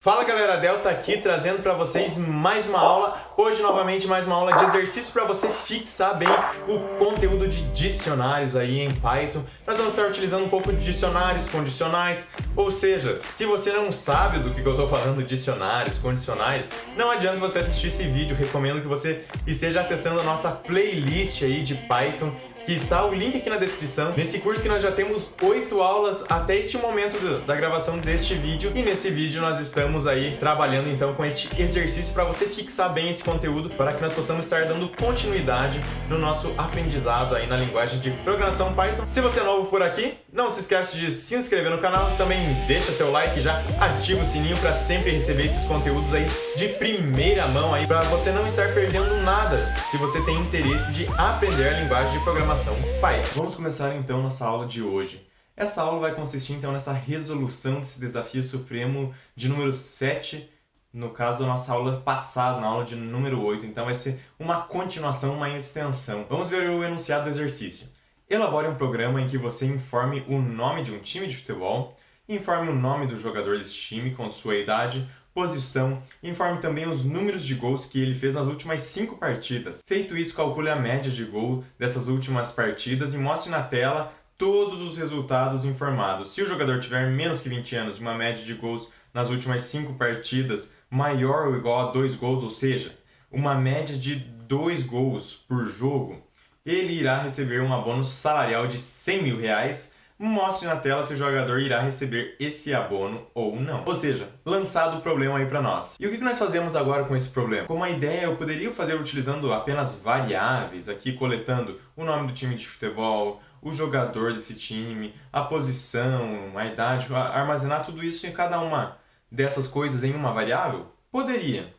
Fala galera, Delta aqui trazendo para vocês mais uma aula. Hoje novamente mais uma aula de exercício para você fixar bem o conteúdo de dicionários aí em Python. Nós vamos estar utilizando um pouco de dicionários condicionais, ou seja, se você não sabe do que eu estou falando, dicionários condicionais, não adianta você assistir esse vídeo. Recomendo que você esteja acessando a nossa playlist aí de Python, que está o link aqui na descrição. Nesse curso que nós já temos 8 aulas até este momento da gravação deste vídeo, e nesse vídeo nós estamos aí trabalhando então com este exercício para você fixar bem esse conteúdo, para que nós possamos estar dando continuidade no nosso aprendizado aí na linguagem de programação Python. Se você é novo por aqui, não se esquece de se inscrever no canal, também deixa seu like, já ativa o sininho para sempre receber esses conteúdos aí de primeira mão aí, para você não estar perdendo nada se você tem interesse de aprender a linguagem de programação Python. Vamos começar então nossa aula de hoje. Essa aula vai consistir então nessa resolução desse desafio supremo de número 7, no caso da nossa aula passada, na aula de número 8, então vai ser uma continuação, uma extensão. Vamos ver o enunciado do exercício. Elabore um programa em que você informe o nome de um time de futebol, informe o nome do jogador desse time com sua idade, posição, e informe também os números de gols que ele fez nas últimas 5 partidas. Feito isso, calcule a média de gol dessas últimas partidas e mostre na tela todos os resultados informados. Se o jogador tiver menos que 20 anos e uma média de gols nas últimas 5 partidas maior ou igual a 2 gols, ou seja, uma média de 2 gols por jogo, ele irá receber um abono salarial de R$100.000. Mostre na tela se o jogador irá receber esse abono ou não. Ou seja, lançado o problema aí para nós. E o que nós fazemos agora com esse problema? Como a ideia eu poderia fazer utilizando apenas variáveis, aqui coletando o nome do time de futebol, o jogador desse time, a posição, a idade, armazenar tudo isso em cada uma dessas coisas em uma variável? Poderia.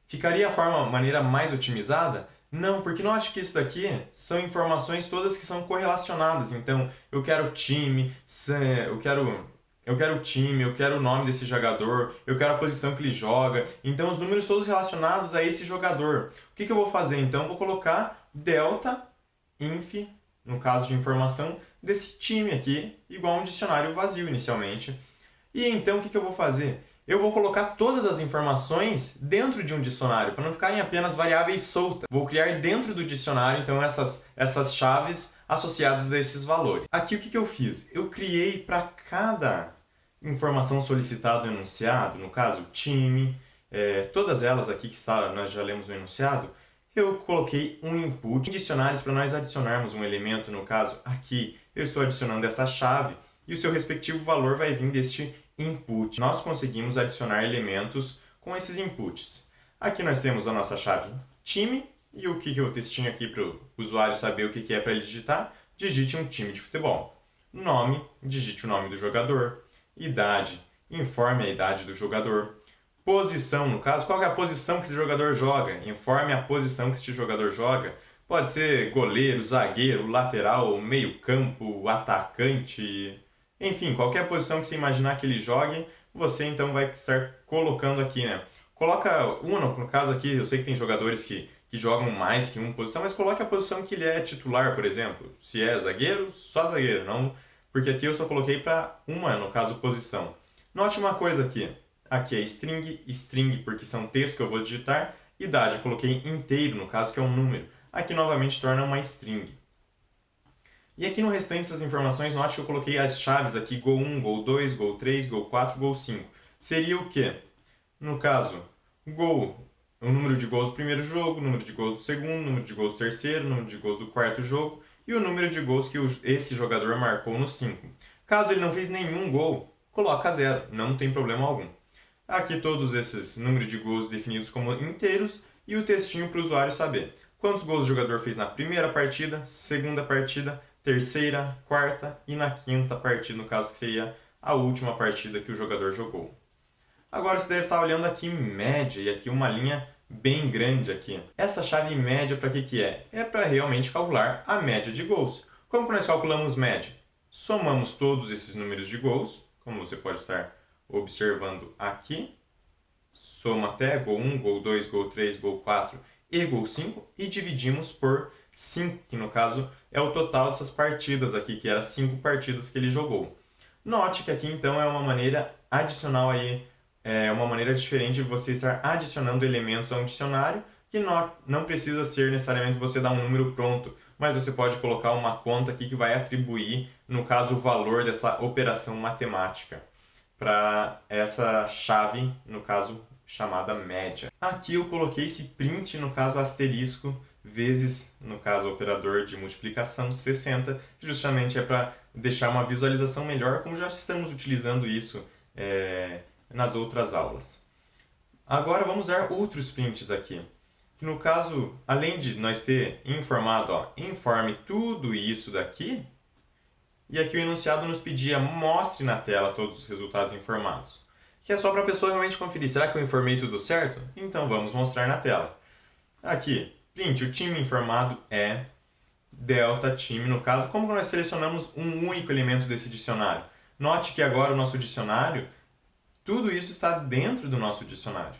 Ficaria a maneira mais otimizada? Não, porque não acho que isso daqui são informações todas que são correlacionadas. Então, eu quero time, eu quero o time, eu quero o nome desse jogador, eu quero a posição que ele joga. Então, os números todos relacionados a esse jogador. O que eu vou fazer? Então, vou colocar delta inf, no caso de informação, desse time aqui, igual a um dicionário vazio inicialmente. E então, o que eu vou fazer? Eu vou colocar todas as informações dentro de um dicionário, para não ficarem apenas variáveis soltas. Vou criar dentro do dicionário, então, essas chaves associadas a esses valores. Aqui, o que eu fiz? Eu criei para cada informação solicitada no enunciado, no caso, time, todas elas aqui que nós já lemos no enunciado, eu coloquei um input em dicionários para nós adicionarmos um elemento. No caso, aqui, eu estou adicionando essa chave e o seu respectivo valor vai vir deste input. Nós conseguimos adicionar elementos com esses inputs. Aqui nós temos a nossa chave time e o que o textinho aqui para o usuário saber o que é para ele digitar. Digite um time de futebol. Nome, digite o nome do jogador. Idade, informe a idade do jogador. Posição, no caso, qual é a posição que esse jogador joga? Informe a posição que esse jogador joga. Pode ser goleiro, zagueiro, lateral, meio-campo, atacante. Enfim, qualquer posição que você imaginar que ele jogue, você então vai estar colocando aqui, né? Coloca uma, no caso aqui, eu sei que tem jogadores que jogam mais que uma posição, mas coloque a posição que ele é titular, por exemplo. Se é zagueiro, só zagueiro, não, porque aqui eu só coloquei para uma, no caso, posição. Note uma coisa aqui. Aqui é string, porque são textos que eu vou digitar. Idade, eu coloquei inteiro, no caso, que é um número. Aqui novamente torna uma string. E aqui no restante dessas informações, note que eu coloquei as chaves aqui, Go1, Go2, Go3, Go4, Go5. Seria o quê? No caso, Go, o número de gols do primeiro jogo, o número de gols do segundo, o número de gols do terceiro, o número de gols do quarto jogo e o número de gols que esse jogador marcou no 5. Caso ele não fez nenhum gol, coloca 0, não tem problema algum. Aqui todos esses números de gols definidos como inteiros e o textinho para o usuário saber quantos gols o jogador fez na primeira partida, segunda partida, terceira, quarta e na quinta partida, no caso que seria a última partida que o jogador jogou. Agora você deve estar olhando aqui média e aqui uma linha bem grande aqui. Essa chave média para que é? É para realmente calcular a média de gols. Como que nós calculamos média? Somamos todos esses números de gols, como você pode estar observando aqui. Soma até Go1, Go2, Go3, Go4 e Go5 e dividimos por 5, que no caso é o total dessas partidas aqui, que eram 5 partidas que ele jogou. Note que aqui então é uma maneira adicional aí é uma maneira diferente de você estar adicionando elementos a um dicionário, que não precisa ser necessariamente você dar um número pronto, mas você pode colocar uma conta aqui que vai atribuir, no caso, o valor dessa operação matemática para essa chave, no caso, chamada média. Aqui eu coloquei esse print, no caso, asterisco, vezes, no caso, operador de multiplicação, 60, justamente é para deixar uma visualização melhor, como já estamos utilizando isso nas outras aulas. Agora vamos dar outros prints aqui. Que no caso, além de nós ter informado, informe tudo isso daqui, e aqui o enunciado nos pedia mostre na tela todos os resultados informados. Que é só para a pessoa realmente conferir, será que eu informei tudo certo? Então vamos mostrar na tela. Aqui, print, o time informado é delta time, no caso, como nós selecionamos um único elemento desse dicionário. Note que agora o nosso dicionário, tudo isso está dentro do nosso dicionário.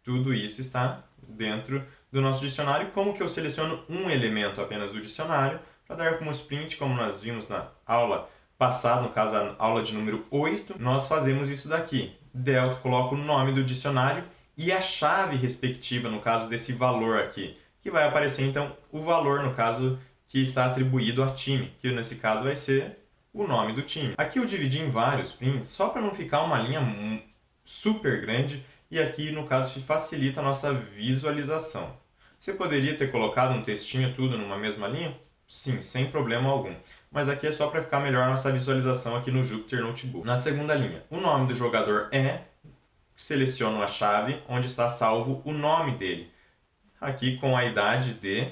Tudo isso está dentro do nosso dicionário. Como que eu seleciono um elemento apenas do dicionário? Para dar como print, como nós vimos na aula passada, no caso a aula de número 8, nós fazemos isso daqui. Delta, coloco o nome do dicionário e a chave respectiva, no caso desse valor aqui, que vai aparecer então o valor, no caso, que está atribuído a time, que nesse caso vai ser o nome do time. Aqui eu dividi em vários prints, só para não ficar uma linha super grande, e aqui, no caso, facilita a nossa visualização. Você poderia ter colocado um textinho tudo numa mesma linha? Sim, sem problema algum. Mas aqui é só para ficar melhor a nossa visualização aqui no Jupyter Notebook. Na segunda linha, o nome do jogador seleciono a chave onde está salvo o nome dele. Aqui com a idade de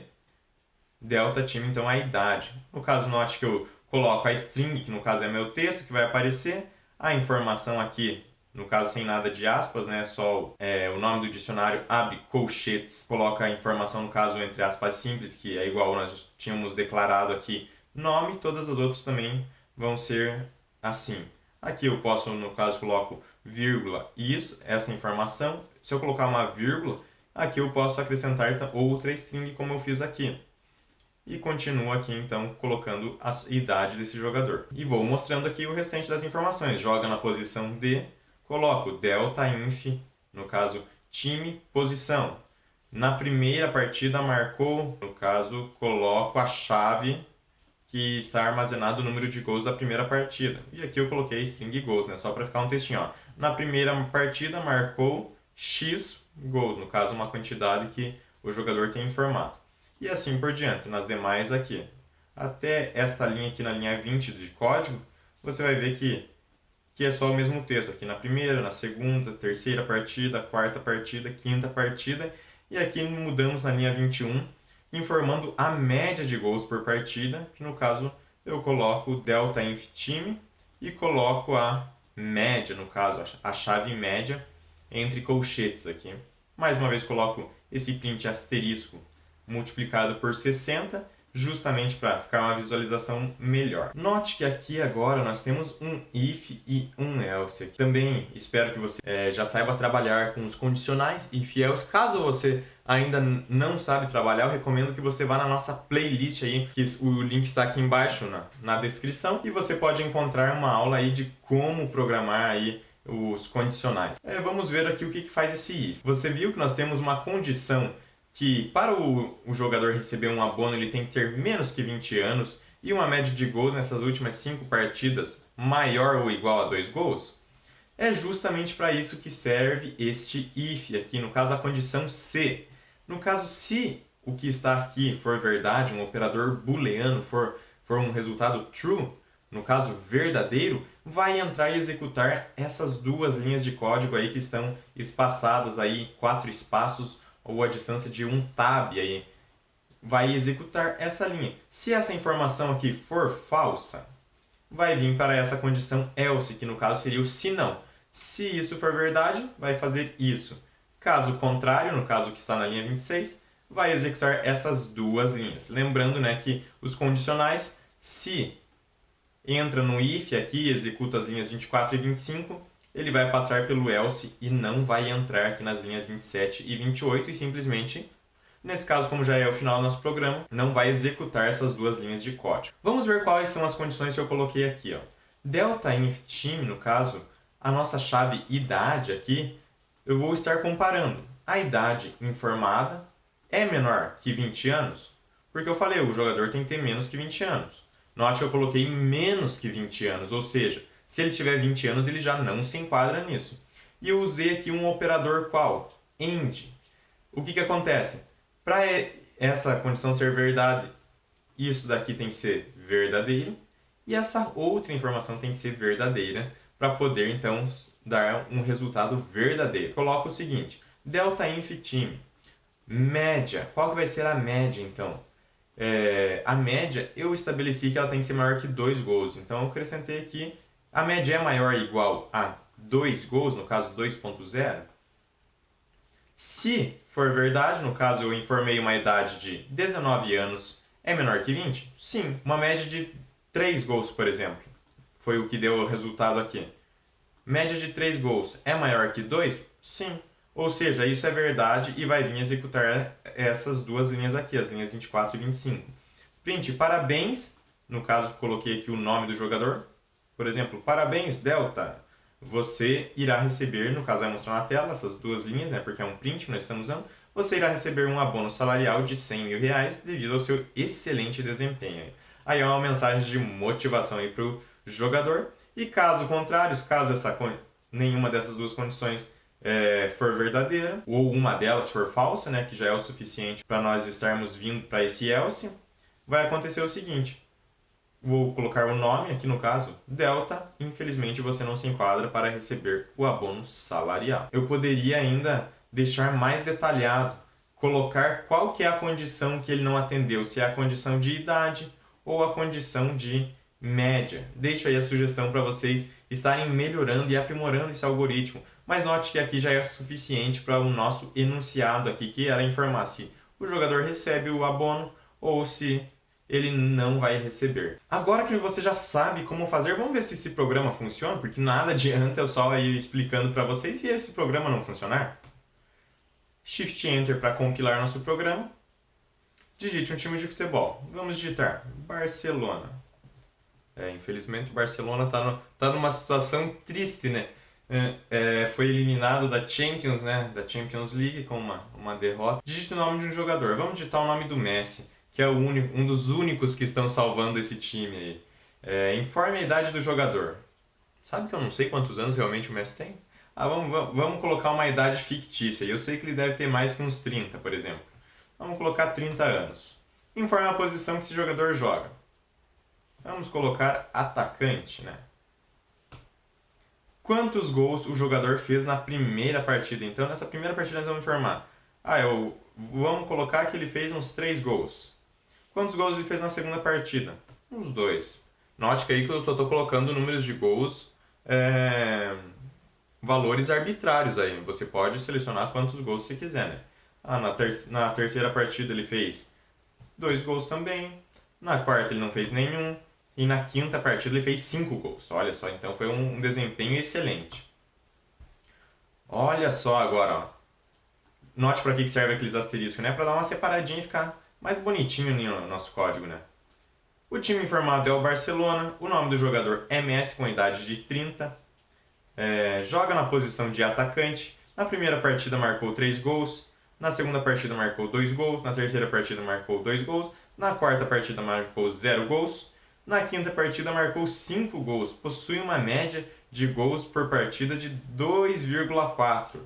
delta time, então a idade. No caso, note que eu coloco a string, que no caso é meu texto, que vai aparecer. A informação aqui, no caso sem nada de aspas, né? Só o nome do dicionário, abre colchetes, coloca a informação, no caso, entre aspas simples, que é igual nós tínhamos declarado aqui, nome, todas as outras também vão ser assim. Aqui eu posso, no caso, coloco vírgula, isso, essa informação. Se eu colocar uma vírgula, aqui eu posso acrescentar outra string, como eu fiz aqui. E continuo aqui, então, colocando a idade desse jogador. E vou mostrando aqui o restante das informações. Joga na posição D, coloco delta inf, no caso, time, posição. Na primeira partida marcou, no caso, coloco a chave que está armazenado o número de gols da primeira partida. E aqui eu coloquei string gols, né? Só para ficar um textinho. Ó. Na primeira partida marcou X gols, no caso, uma quantidade que o jogador tem informado. E assim por diante, nas demais aqui. Até esta linha aqui, na linha 20 de código, você vai ver que é só o mesmo texto aqui na primeira, na segunda, terceira partida, quarta partida, quinta partida. E aqui mudamos na linha 21, informando a média de gols por partida, que no caso eu coloco delta inf time e coloco a média, no caso a chave média, entre colchetes aqui. Mais uma vez coloco esse print asterisco multiplicado por 60, justamente para ficar uma visualização melhor. Note que aqui agora nós temos um if e um else. Também espero que você já saiba trabalhar com os condicionais if e else. Caso você ainda não sabe trabalhar, eu recomendo que você vá na nossa playlist aí, que o link está aqui embaixo na descrição, e você pode encontrar uma aula aí de como programar aí os condicionais. Vamos ver aqui o que faz esse if. Você viu que nós temos uma condição que para o jogador receber um abono ele tem que ter menos que 20 anos e uma média de gols nessas últimas 5 partidas maior ou igual a 2 gols. É justamente para isso que serve este if aqui, no caso a condição se. No caso, se o que está aqui for verdade, um operador booleano for um resultado true, no caso verdadeiro, vai entrar e executar essas duas linhas de código aí que estão espaçadas aí, 4 espaços, ou a distância de um tab aí, vai executar essa linha. Se essa informação aqui for falsa, vai vir para essa condição else, que no caso seria o se não. Se isso for verdade, vai fazer isso. Caso contrário, no caso que está na linha 26, vai executar essas duas linhas. Lembrando, né, que os condicionais, se entra no if aqui, executa as linhas 24 e 25, ele vai passar pelo else e não vai entrar aqui nas linhas 27 e 28 e simplesmente, nesse caso, como já é o final do nosso programa, não vai executar essas duas linhas de código. Vamos ver quais são as condições que eu coloquei aqui. Ó. Delta inf time, no caso, a nossa chave idade aqui, eu vou estar comparando. A idade informada é menor que 20 anos? Porque eu falei, o jogador tem que ter menos que 20 anos. Note que eu coloquei menos que 20 anos, ou seja, se ele tiver 20 anos, ele já não se enquadra nisso. E eu usei aqui um operador qual? AND. O que acontece? Para essa condição ser verdade, isso daqui tem que ser verdadeiro e essa outra informação tem que ser verdadeira para poder, então, dar um resultado verdadeiro. Coloco o seguinte, delta inf time, média. Qual que vai ser a média, então? A média, eu estabeleci que ela tem que ser maior que 2 gols. Então, eu acrescentei aqui, a média é maior ou igual a 2 gols, no caso 2.0. Se for verdade, no caso eu informei uma idade de 19 anos, é menor que 20? Sim, uma média de 3 gols, por exemplo. Foi o que deu o resultado aqui. Média de 3 gols é maior que 2? Sim. Ou seja, isso é verdade e vai vir executar essas duas linhas aqui, as linhas 24 e 25. Print, parabéns, no caso coloquei aqui o nome do jogador. Por exemplo, parabéns, Delta. Você irá receber, no caso vai mostrar na tela essas duas linhas, né, porque é um print que nós estamos usando. Você irá receber um abono salarial de R$100.000 devido ao seu excelente desempenho. Aí é uma mensagem de motivação para o jogador. E caso contrário, caso nenhuma dessas duas condições for verdadeira, ou uma delas for falsa, né, que já é o suficiente para nós estarmos vindo para esse else, vai acontecer o seguinte. Vou colocar o nome aqui no caso, Delta, infelizmente você não se enquadra para receber o abono salarial. Eu poderia ainda deixar mais detalhado, colocar qual que é a condição que ele não atendeu, se é a condição de idade ou a condição de média. Deixo aí a sugestão para vocês estarem melhorando e aprimorando esse algoritmo, mas note que aqui já é suficiente para o nosso enunciado aqui, que era informar se o jogador recebe o abono ou se ele não vai receber. Agora que você já sabe como fazer, vamos ver se esse programa funciona, porque nada adianta eu só ir explicando para vocês se esse programa não funcionar. Shift Enter para compilar nosso programa. Digite um time de futebol. Vamos digitar Barcelona. Infelizmente o Barcelona tá numa situação triste, né? Foi eliminado da Champions, né? Da Champions League com uma derrota. Digite o nome de um jogador. Vamos digitar o nome do Messi, que é um dos únicos que estão salvando esse time aí. Informe a idade do jogador. Sabe que eu não sei quantos anos realmente o Messi tem? Vamos colocar uma idade fictícia. Eu sei que ele deve ter mais que uns 30, por exemplo. Vamos colocar 30 anos. Informe a posição que esse jogador joga. Vamos colocar atacante, né? Quantos gols o jogador fez na primeira partida? Então, nessa primeira partida nós vamos informar. Vamos colocar que ele fez uns 3 gols. Quantos gols ele fez na segunda partida? Uns 2. Note que aí que eu só estou colocando números de gols, valores arbitrários aí. Você pode selecionar quantos gols você quiser, né? Na terceira partida ele fez 2 gols também. Na quarta ele não fez nenhum. E na quinta partida ele fez 5 gols. Olha só, então foi um desempenho excelente. Olha só agora, ó. Note para que serve aqueles asteriscos, né? Para dar uma separadinha e ficar mais bonitinho no nosso código, né? O time informado é o Barcelona. O nome do jogador é Messi, com idade de 30. Joga na posição de atacante. Na primeira partida marcou 3 gols. Na segunda partida marcou 2 gols. Na terceira partida marcou 2 gols. Na quarta partida marcou 0 gols. Na quinta partida marcou 5 gols. Possui uma média de gols por partida de 2,4.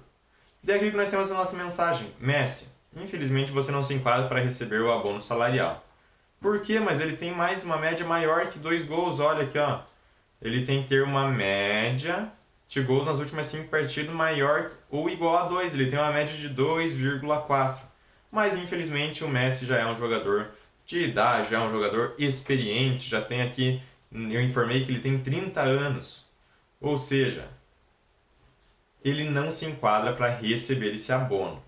E aqui que nós temos a nossa mensagem. Messi, infelizmente você não se enquadra para receber o abono salarial. Por quê? Mas ele tem mais uma média maior que 2 gols. Olha aqui, ó. Ele tem que ter uma média de gols nas últimas 5 partidas maior ou igual a 2. Ele tem uma média de 2,4. Mas infelizmente o Messi já é um jogador de idade, já é um jogador experiente. Já tem aqui, eu informei que ele tem 30 anos. Ou seja, ele não se enquadra para receber esse abono.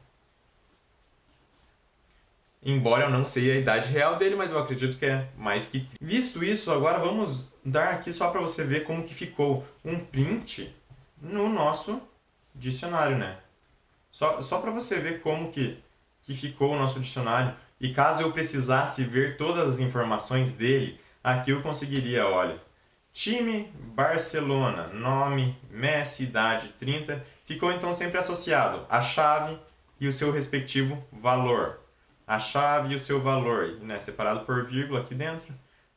Embora eu não sei a idade real dele, mas eu acredito que é mais que 30. Visto isso, agora vamos dar aqui só para você ver como que ficou um print no nosso dicionário, né? Só para você ver como que ficou o nosso dicionário. E caso eu precisasse ver todas as informações dele, aqui eu conseguiria, olha, Time Barcelona, nome, Messi, idade 30, ficou então sempre associado a chave e o seu respectivo valor. A chave e o seu valor, né, separado por vírgula aqui dentro.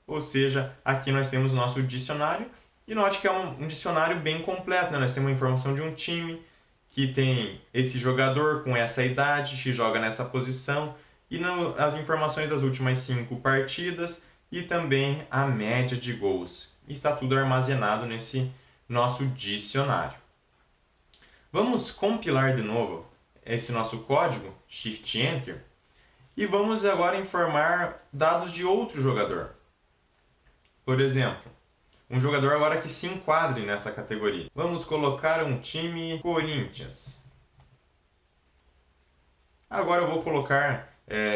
Ou seja, aqui nós temos o nosso dicionário. E note que é um dicionário bem completo, né? Nós temos a informação de um time que tem esse jogador com essa idade, que joga nessa posição, e as informações das últimas 5 partidas e também a média de gols. Está tudo armazenado nesse nosso dicionário. Vamos compilar de novo esse nosso código, Shift Enter, e vamos agora informar dados de outro jogador. Por exemplo, um jogador agora que se enquadre nessa categoria. Vamos colocar um time Corinthians. Agora eu vou colocar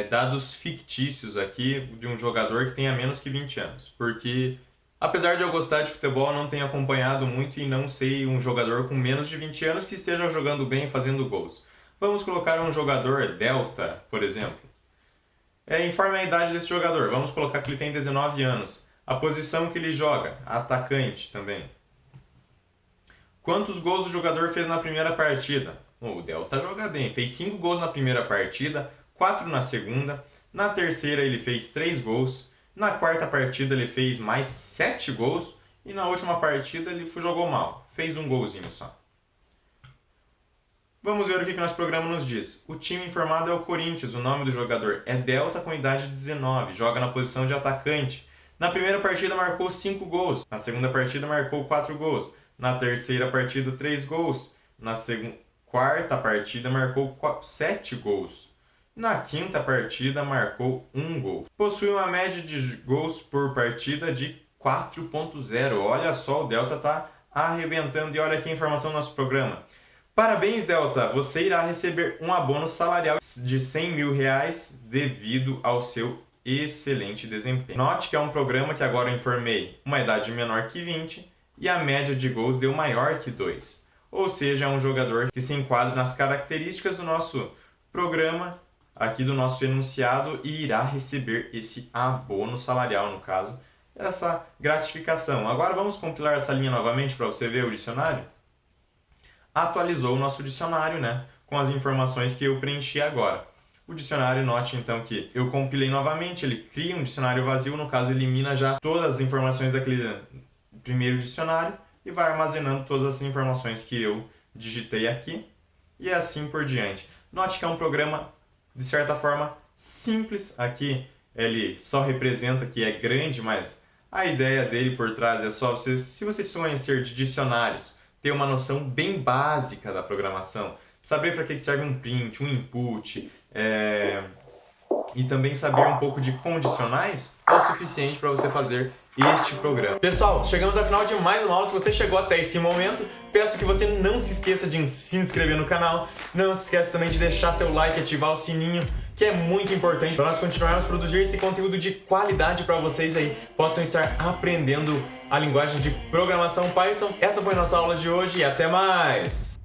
dados fictícios aqui de um jogador que tenha menos que 20 anos. Porque, apesar de eu gostar de futebol, eu não tenho acompanhado muito e não sei um jogador com menos de 20 anos que esteja jogando bem e fazendo gols. Vamos colocar um jogador Delta, por exemplo. Informe a idade desse jogador. Vamos colocar que ele tem 19 anos. A posição que ele joga, atacante também. Quantos gols o jogador fez na primeira partida? O Delta joga bem, fez 5 gols na primeira partida, 4 na segunda, na terceira ele fez 3 gols, na quarta partida ele fez mais 7 gols e na última partida ele jogou mal, fez um golzinho só. Vamos ver o que nosso programa nos diz. O time informado é o Corinthians, o nome do jogador é Delta com idade de 19, joga na posição de atacante. Na primeira partida marcou 5 gols, na segunda partida marcou 4 gols, na terceira partida 3 gols, na quarta partida marcou 7 gols, na quinta partida marcou 1 gol. Possui uma média de gols por partida de 4.0. Olha só, o Delta está arrebentando. E olha aqui a informação do nosso programa. Parabéns, Delta! Você irá receber um abono salarial de R$100 mil devido ao seu excelente desempenho. Note que é um programa que agora eu informei uma idade menor que 20 e a média de gols deu maior que 2. Ou seja, é um jogador que se enquadra nas características do nosso programa, aqui do nosso enunciado, e irá receber esse abono salarial, no caso, essa gratificação. Agora vamos compilar essa linha novamente para você ver o dicionário. Atualizou o nosso dicionário, né, com as informações que eu preenchi agora. O dicionário, note então que eu compilei novamente, ele cria um dicionário vazio, no caso elimina já todas as informações daquele primeiro dicionário e vai armazenando todas as informações que eu digitei aqui e assim por diante. Note que é um programa, de certa forma, simples. Aqui ele só representa que é grande, mas a ideia dele por trás é só você, se você conhecer de dicionários, ter uma noção bem básica da programação, saber para que serve um print, um input, e também saber um pouco de condicionais é o suficiente para você fazer este programa. Pessoal, chegamos ao final de mais uma aula. Se você chegou até esse momento, peço que você não se esqueça de se inscrever no canal, não se esqueça também de deixar seu like e ativar o sininho, que é muito importante para nós continuarmos a produzir esse conteúdo de qualidade para vocês aí possam estar aprendendo a linguagem de programação Python. Essa foi a nossa aula de hoje e até mais!